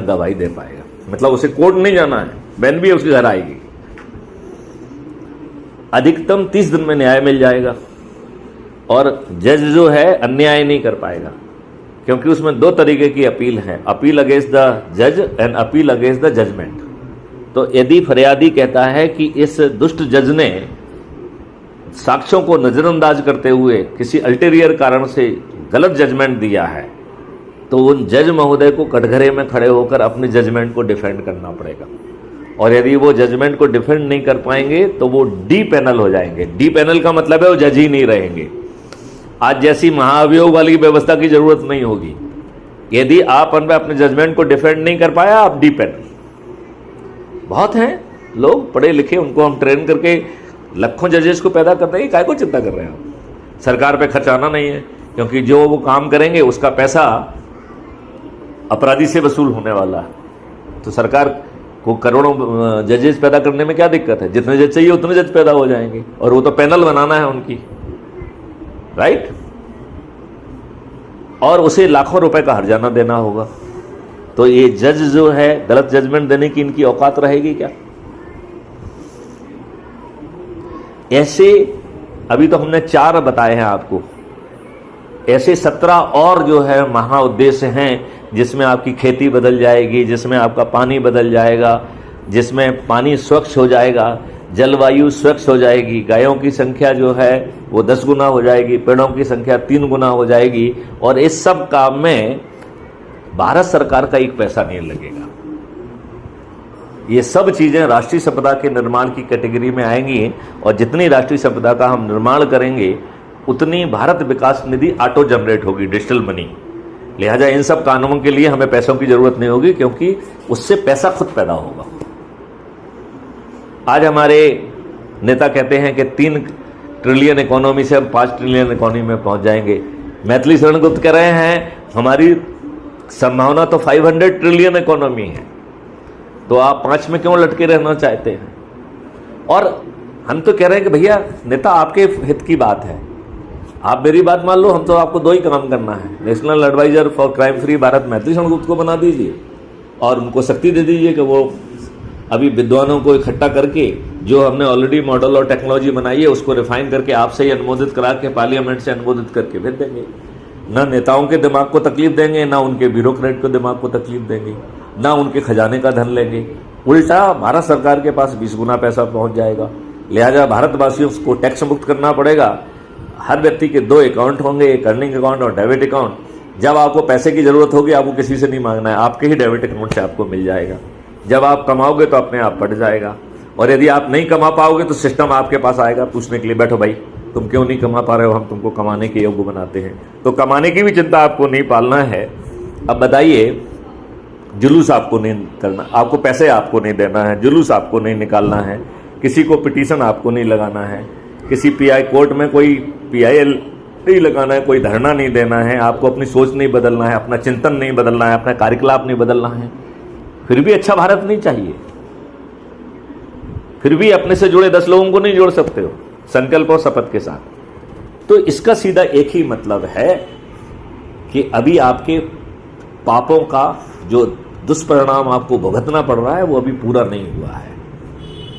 गवाही दे पाएगा। मतलब उसे कोर्ट नहीं जाना है, बहन भी उसके घर आएगी। अधिकतम 30 दिन में न्याय मिल जाएगा। और जज जो है अन्याय नहीं कर पाएगा, क्योंकि उसमें 2 तरीके की अपील है, अपील अगेंस्ट द जज and appeal against the judgement. तो यदि फरियादी कहता है कि इस दुष्ट जज ने साक्ष्यों को नजरअंदाज करते हुए किसी अल्टीरियर कारण से गलत जजमेंट दिया है, तो उन जज महोदय को कटघरे में खड़े होकर अपने जजमेंट को डिफेंड करना पड़ेगा। और यदि वो जजमेंट को डिफेंड नहीं कर पाएंगे तो वो डी पैनल हो जाएंगे। डी पैनल का मतलब है वो जज ही नहीं रहेंगे। आज जैसी महाअभियोग वाली व्यवस्था की जरूरत नहीं होगी। यदि आप अपने जजमेंट को डिफेंड नहीं कर पाया, आप डी पैनल। बहुत हैं लोग पढ़े लिखे, उनको हम ट्रेन करके लाखों जजेस को पैदा कर देंगे। काय को चिंता कर रहे हैं आप? सरकार पे खर्चाना नहीं है, क्योंकि जो वो काम करेंगे उसका पैसा अपराधी से वसूल होने वाला है। तो सरकार को करोड़ों जजेस पैदा करने में क्या दिक्कत है? जितने जज चाहिए उतने जज पैदा हो जाएंगे, और वो तो पैनल बनाना है उनकी, राइट? और उसे लाखों रुपए का हर्जाना देना होगा। तो ये जज जो है, गलत जजमेंट देने की इनकी औकात रहेगी क्या? ऐसे अभी तो हमने 4 बताए हैं आपको, ऐसे 17 और जो है महा उद्देश्य हैं, जिसमें आपकी खेती बदल जाएगी, जिसमें आपका पानी बदल जाएगा, जिसमें पानी स्वच्छ हो जाएगा, जलवायु स्वच्छ हो जाएगी, गायों की संख्या जो है वो 10 गुना हो जाएगी, पेड़ों की संख्या 3 गुना हो जाएगी। और इस सब काम में भारत सरकार का 1 पैसा नहीं लगेगा। ये सब चीजें राष्ट्रीय संपदा के निर्माण की कैटेगरी में आएंगी। और जितनी राष्ट्रीय संपदा का हम निर्माण करेंगे, उतनी भारत विकास निधि ऑटो जनरेट होगी, डिजिटल मनी। लिहाजा इन सब कानूनों के लिए हमें पैसों की जरूरत नहीं होगी, क्योंकि उससे पैसा खुद पैदा होगा। आज हमारे नेता कहते हैं कि 3 ट्रिलियन इकोनॉमी से हम 5 ट्रिलियन इकोनॉमी में पहुंच जाएंगे। मैथिली शरण गुप्त कह रहे हैं हमारी संभावना तो 500 ट्रिलियन इकोनॉमी है, तो आप 5 में क्यों लटके रहना चाहते हैं? और हम तो कह रहे हैं कि भैया नेता आपके हित की बात है, आप मेरी बात मान लो, हम तो आपको 2 ही काम करना है। National adviser for crime free Bharat Maithili Sharan Gupt को बना दीजिए, और उनको शक्ति दे दीजिए कि वो अभी विद्वानों को इकट्ठा करके जो हमने ऑलरेडी मॉडल और टेक्नोलॉजी बनाई है उसको रिफाइन करके आपसे ही अनुमोदित करा के पार्लियामेंट से अनुमोदित करके भेज देंगे। ना नेताओं के दिमाग को तकलीफ देंगे, ना उनके ब्यूरोक्रेट को दिमाग को तकलीफ देंगे, ना उनके खजाने का धन लेंगे। उल्टा भारत सरकार के पास 20 गुना पैसा पहुंच जाएगा। लिहाजा भारतवासियों को टैक्स मुक्त करना पड़ेगा। हर व्यक्ति के 2 अकाउंट होंगे, एक अर्निंग अकाउंट और डेबिट अकाउंट। जब आपको पैसे की जरूरत होगी, आपको किसी से नहीं मांगना है, आपके ही डेबिट अकाउंट से आपको मिल जाएगा। जब आप कमाओगे तो अपने आप बढ़ जाएगा। और यदि आप नहीं कमा पाओगे तो सिस्टम आपके पास आएगा पूछने के लिए, बैठो भाई तुम क्यों नहीं कमा पा रहे हो, हम तुमको कमाने के योग्य बनाते हैं। तो कमाने की भी चिंता आपको नहीं पालना है। अब बताइए, जुलूस आपको नहीं करना, आपको पैसे आपको नहीं देना है, जुलूस आपको नहीं निकालना है, किसी को पिटीशन आपको नहीं लगाना है, किसी पीआई कोर्ट में कोई पीआईएल नहीं लगाना है, कोई धरना नहीं देना है, आपको अपनी सोच नहीं बदलना है, अपना चिंतन नहीं बदलना है, अपना कार्यकलाप नहीं बदलना है। फिर भी अच्छा भारत नहीं चाहिए, फिर भी अपने से जुड़े 10 लोगों को नहीं जोड़ सकते हो संकल्प और शपथ के साथ। तो इसका सीधा एक ही मतलब है कि अभी आपके पापों का जो दुष्परिणाम आपको भुगतना पड़ रहा है वो अभी पूरा नहीं हुआ है।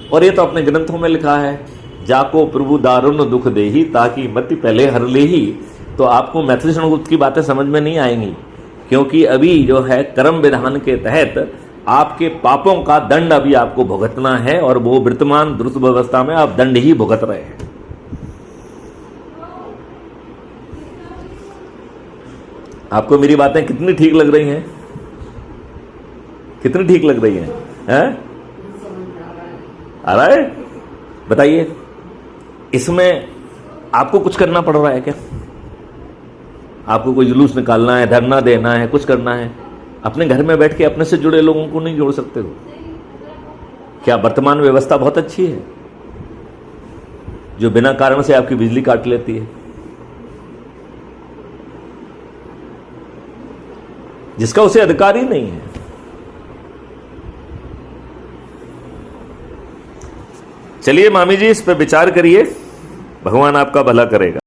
और ये तो अपने ग्रंथों में लिखा है, जाको प्रभु दारुण दुख देही ताकि मति पहले हर लेही। तो आपको मैथिली शरण गुप्त की बातें समझ में नहीं आएंगी, क्योंकि अभी जो है कर्म विधान के तहत आपके पापों का दंड अभी आपको भुगतना है, और वो वर्तमान द्रुत व्यवस्था में आप दंड ही भुगत रहे हैं। आपको मेरी बातें कितनी ठीक लग रही हैं? कितनी ठीक लग रही हैं? आ रहा है? बताइए, इसमें आपको कुछ करना पड़ रहा है क्या? आपको कोई जुलूस निकालना है, धरना देना है, कुछ करना है? अपने घर में बैठ के अपने से जुड़े लोगों को नहीं जोड़ सकते हो क्या? वर्तमान व्यवस्था बहुत अच्छी है जो बिना कारण से आपकी बिजली काट लेती है, जिसका उसे अधिकार ही नहीं है। चलिए मामी जी, इस पर विचार करिए, भगवान आपका भला करेगा।